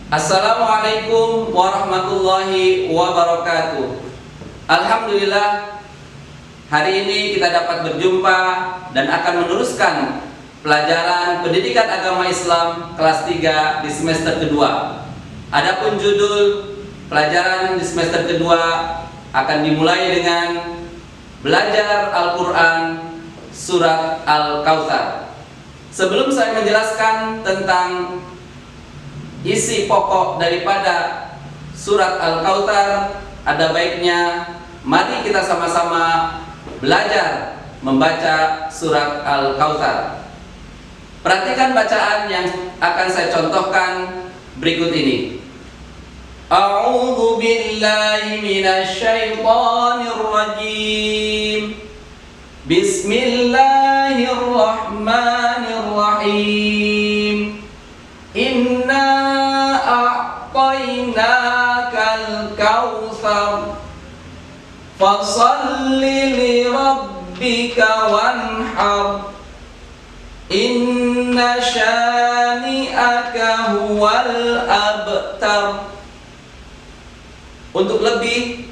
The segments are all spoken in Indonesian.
Assalamualaikum warahmatullahi wabarakatuh. Alhamdulillah, hari ini kita dapat berjumpa dan akan meneruskan pelajaran pendidikan agama Islam kelas 3 di semester kedua. Adapun judul pelajaran di semester kedua akan dimulai dengan belajar Al-Quran surat Al-Kautsar. Sebelum saya menjelaskan tentang isi pokok daripada surat Al-Kautsar, ada baiknya mari kita sama-sama belajar membaca surat Al-Kautsar. Perhatikan bacaan yang akan saya contohkan berikut ini. A'udzu billahi minasy syaithanir rajim. Bismillahirrahmanirrahim. Inna a'tainakal kautsar fasalli li rabbika wanhar inna syani'aka huwal abtar. Untuk lebih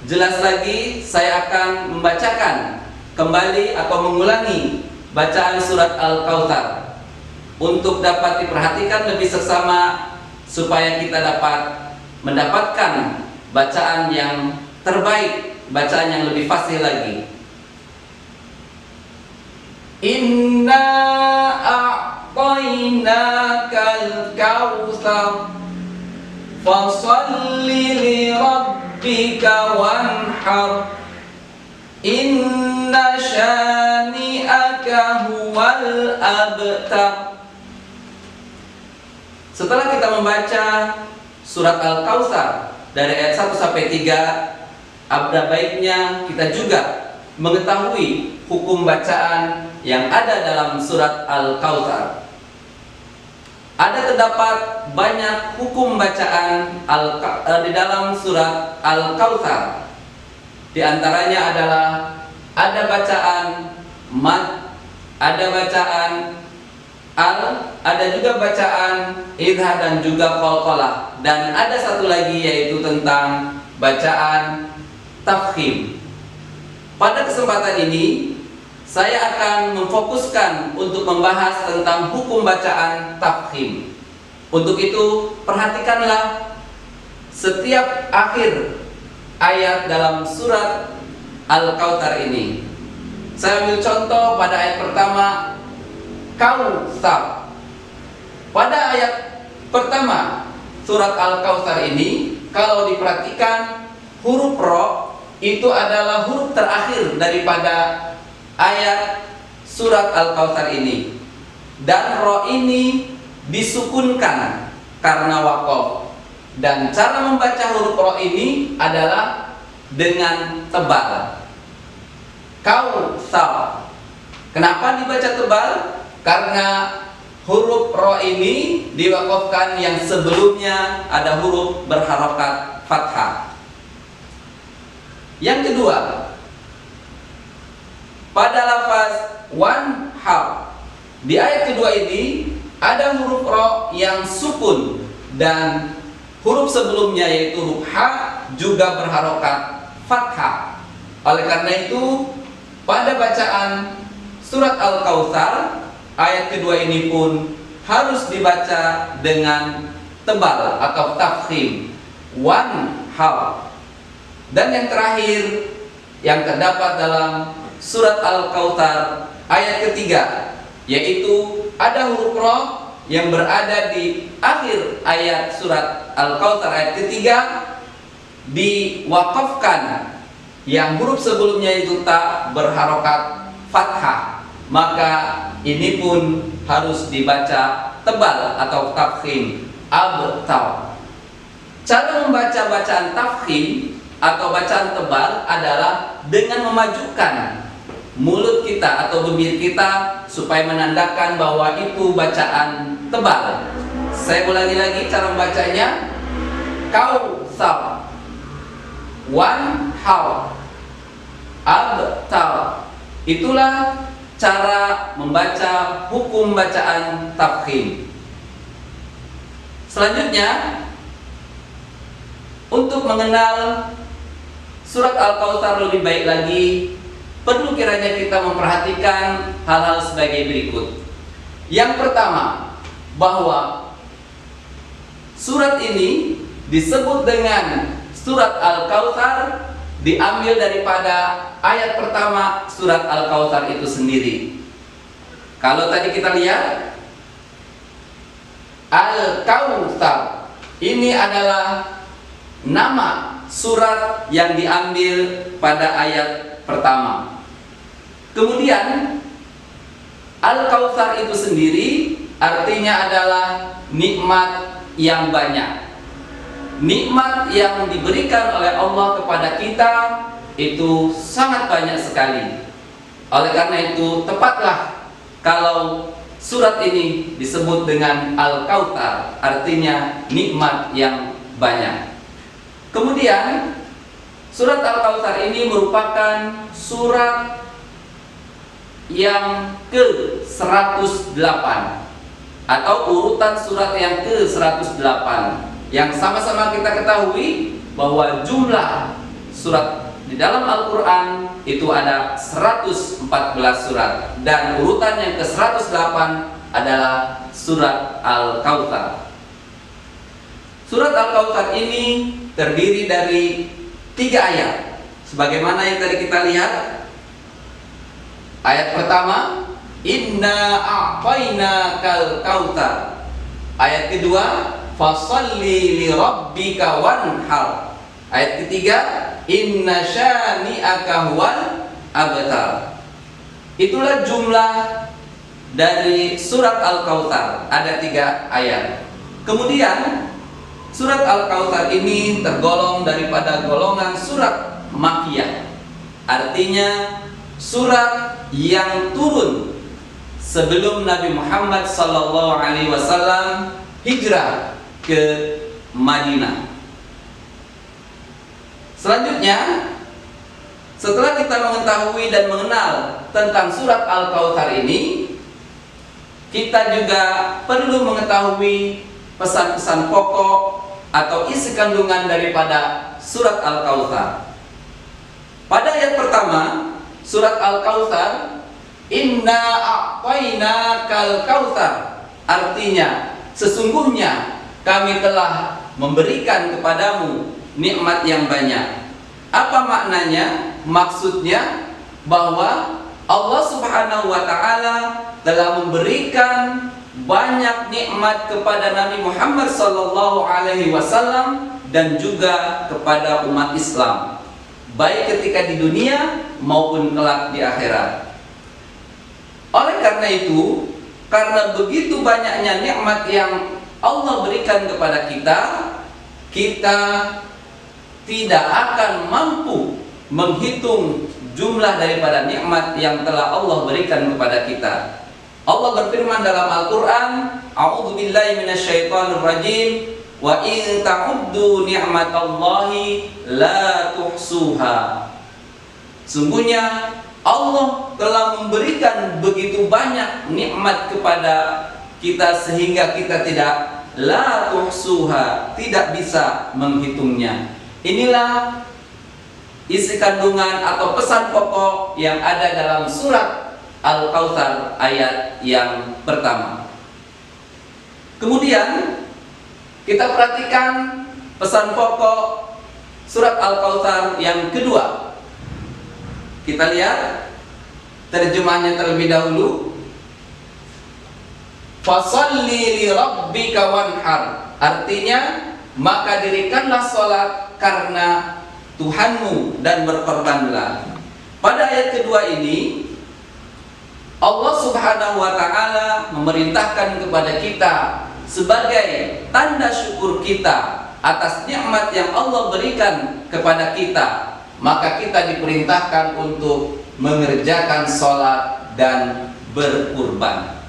jelas lagi, saya akan membacakan kembali atau mengulangi bacaan surat Al-Kautsar untuk dapat diperhatikan lebih seksama supaya kita dapat mendapatkan bacaan yang terbaik, bacaan yang lebih fasih lagi. Inna a'tainakal kautsar fasalli li rabbika wanhar inna syani'aka huwal abtar. Setelah kita membaca surat Al-Kautsar dari ayat 1 sampai 3, ada baiknya kita juga mengetahui hukum bacaan yang ada dalam surat Al-Kautsar. Terdapat banyak hukum bacaan di dalam surat Al-Kautsar. Di antaranya adalah ada bacaan mad, ada bacaan ada juga bacaan idhar dan juga qalqalah, dan ada satu lagi yaitu tentang bacaan tafkhim. Pada kesempatan ini saya akan memfokuskan untuk membahas tentang hukum bacaan tafkhim. Untuk itu perhatikanlah setiap akhir ayat dalam surat Al-Kautsar ini. Saya ambil contoh pada ayat pertama, Kautsar. Pada ayat pertama surat Al-Kautsar ini, kalau diperhatikan, huruf ro itu adalah huruf terakhir daripada ayat surat Al-Kautsar ini, dan ro ini disukunkan karena waqaf. Dan cara membaca huruf ro ini adalah dengan tebal. Kautsar. Kenapa dibaca tebal? Karena huruf ro ini diwakafkan yang sebelumnya ada huruf berharokat fathah. Yang kedua, pada lafaz wanhar, di ayat kedua ini ada huruf ro yang sukun, dan huruf sebelumnya yaitu huruf ha juga berharokat fathah. Oleh karena itu, pada bacaan surat Al-Kautsar ayat kedua ini pun harus dibaca dengan tebal atau tafkhim, wanhar. Dan yang terakhir yang terdapat dalam surat Al-Kautsar ayat ketiga, yaitu ada huruf ro yang berada di akhir ayat surat Al-Kautsar ayat ketiga diwakafkan, yang huruf sebelumnya itu tak berharokat fathah, maka ini pun harus dibaca tebal atau tafkhim, abtar. Cara membaca bacaan tafkhim atau bacaan tebal adalah dengan memajukan mulut kita atau bibir kita supaya menandakan bahwa itu bacaan tebal. Saya ulangi lagi cara membacanya. Kautsar, wanhar, abtar. Itulah cara membaca hukum bacaan tafkhim. Selanjutnya, untuk mengenal surat Al-Kautsar lebih baik lagi, perlu kiranya kita memperhatikan hal-hal sebagai berikut. Yang pertama, bahwa surat ini disebut dengan surat Al-Kautsar diambil daripada ayat pertama surat Al-Kautsar itu sendiri. Kalau tadi kita lihat Al-Kautsar ini adalah nama surat yang diambil pada ayat pertama. Kemudian Al-Kautsar itu sendiri artinya adalah nikmat yang banyak. Nikmat yang diberikan oleh Allah kepada kita itu sangat banyak sekali. Oleh karena itu, tepatlah kalau surat ini disebut dengan Al-Kautsar, artinya nikmat yang banyak. Kemudian surat Al-Kautsar ini merupakan surat yang ke-108 atau urutan surat yang ke-108, yang sama-sama kita ketahui bahwa jumlah surat di dalam Al-Quran itu ada 114 surat, dan urutan yang ke-108 adalah surat Al-Kautsar. Surat Al-Kautsar ini terdiri dari 3 ayat, sebagaimana yang tadi kita lihat. Ayat pertama, Inna a'tainakal kautsar. Ayat kedua, Fasholli li rabbika wanhar. Ayat ketiga, Inna syani'aka huwal abtar. Itulah jumlah dari surat Al-Kautsar, ada 3 ayat. Kemudian surat Al-Kautsar ini tergolong daripada golongan surat Makkiyah, artinya surat yang turun sebelum Nabi Muhammad SAW hijrah ke Madinah. Selanjutnya, setelah kita mengetahui dan mengenal tentang surat Al-Kautsar ini, kita juga perlu mengetahui pesan-pesan pokok atau isi kandungan daripada surat Al-Kautsar. Pada ayat pertama surat Al-Kautsar, Inna a'tainakal kautsar, artinya sesungguhnya kami telah memberikan kepadamu nikmat yang banyak. Apa maknanya? Maksudnya bahwa Allah Subhanahu wa taala telah memberikan banyak nikmat kepada Nabi Muhammad sallallahu alaihi wasallam dan juga kepada umat Islam, baik ketika di dunia maupun kelak di akhirat. Oleh karena itu, karena begitu banyaknya nikmat yang Allah berikan kepada kita, kita tidak akan mampu menghitung jumlah daripada nikmat yang telah Allah berikan kepada kita. Allah berfirman dalam Al-Quran, A'udzubillahi minasyaitonir rajim, wa in ta'uddu ni'matallahi la tuhsuha. Sungguhnya Allah telah memberikan begitu banyak nikmat kepada kita sehingga kita tidak la tuhsuha, tidak bisa menghitungnya. Inilah isi kandungan atau pesan pokok yang ada dalam surat Al-Kautsar ayat yang pertama. Kemudian kita perhatikan pesan pokok surat Al-Kautsar yang kedua. Kita lihat terjemahnya terlebih dahulu. Fasholli li rabbika wanhar, artinya maka dirikanlah salat karena Tuhanmu dan berkorbanlah. Pada ayat kedua ini Allah Subhanahu wa taala memerintahkan kepada kita sebagai tanda syukur kita atas nikmat yang Allah berikan kepada kita, maka kita diperintahkan untuk mengerjakan sholat dan berkurban.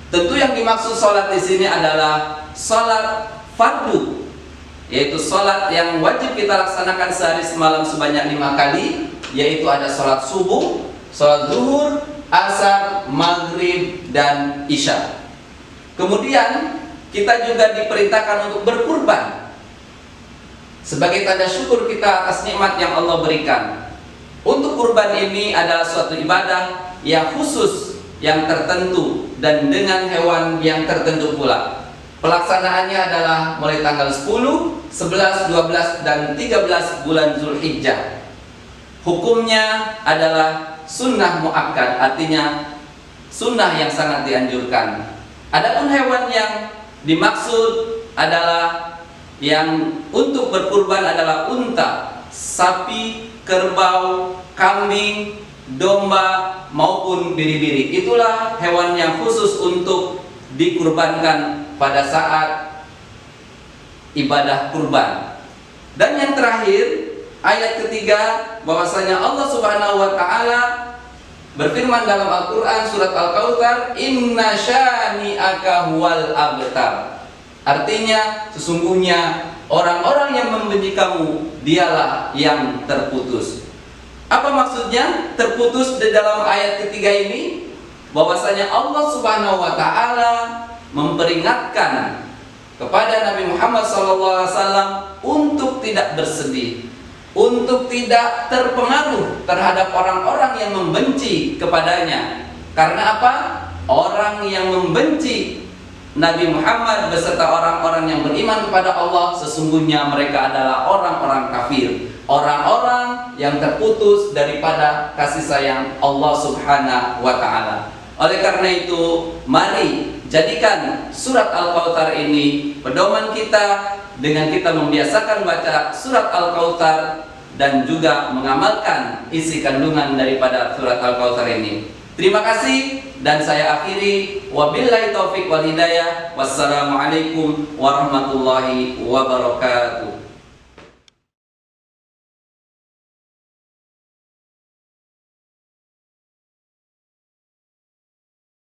Tentu yang dimaksud sholat di sini adalah sholat fardu, yaitu sholat yang wajib kita laksanakan sehari semalam sebanyak 5 kali, yaitu ada sholat subuh, sholat zuhur, asar, maghrib, dan isya. Kemudian kita juga diperintahkan untuk berkurban sebagai tanda syukur kita atas nikmat yang Allah berikan. Untuk kurban ini adalah suatu ibadah yang khusus, yang tertentu, dan dengan hewan yang tertentu pula. Pelaksanaannya adalah mulai tanggal 10, 11, 12, dan 13 bulan Zulhijjah. Hukumnya adalah sunnah muakkad, artinya sunnah yang sangat dianjurkan. Adapun hewan yang dimaksud adalah yang untuk berkurban adalah unta, sapi, kerbau, kambing, domba maupun biri-biri. Itulah hewan yang khusus untuk dikurbankan pada saat ibadah kurban. Dan yang terakhir, ayat ketiga, bahwasanya Allah Subhanahu wa taala berfirman dalam Al-Qur'an surat Al-Kautsar, "Inna syani'aka huwal abtar." Artinya sesungguhnya orang-orang yang membenci kamu dialah yang terputus. Apa maksudnya terputus di dalam ayat ketiga ini? Bahwasanya Allah Subhanahu wa taala memperingatkan kepada Nabi Muhammad SAW untuk tidak bersedih, untuk tidak terpengaruh terhadap orang-orang yang membenci kepadanya. Karena apa? Orang yang membenci Nabi Muhammad beserta orang-orang yang beriman kepada Allah, sesungguhnya mereka adalah orang-orang kafir, orang-orang yang terputus daripada kasih sayang Allah Subhanahu wa taala. Oleh karena itu, mari jadikan surat Al-Kautsar ini pedoman kita dengan kita membiasakan baca surat Al-Kautsar dan juga mengamalkan isi kandungan daripada surat Al-Kautsar ini. Terima kasih dan saya akhiri, wabillahi taufik wal hidayah. Wassalamualaikum warahmatullahi wabarakatuh.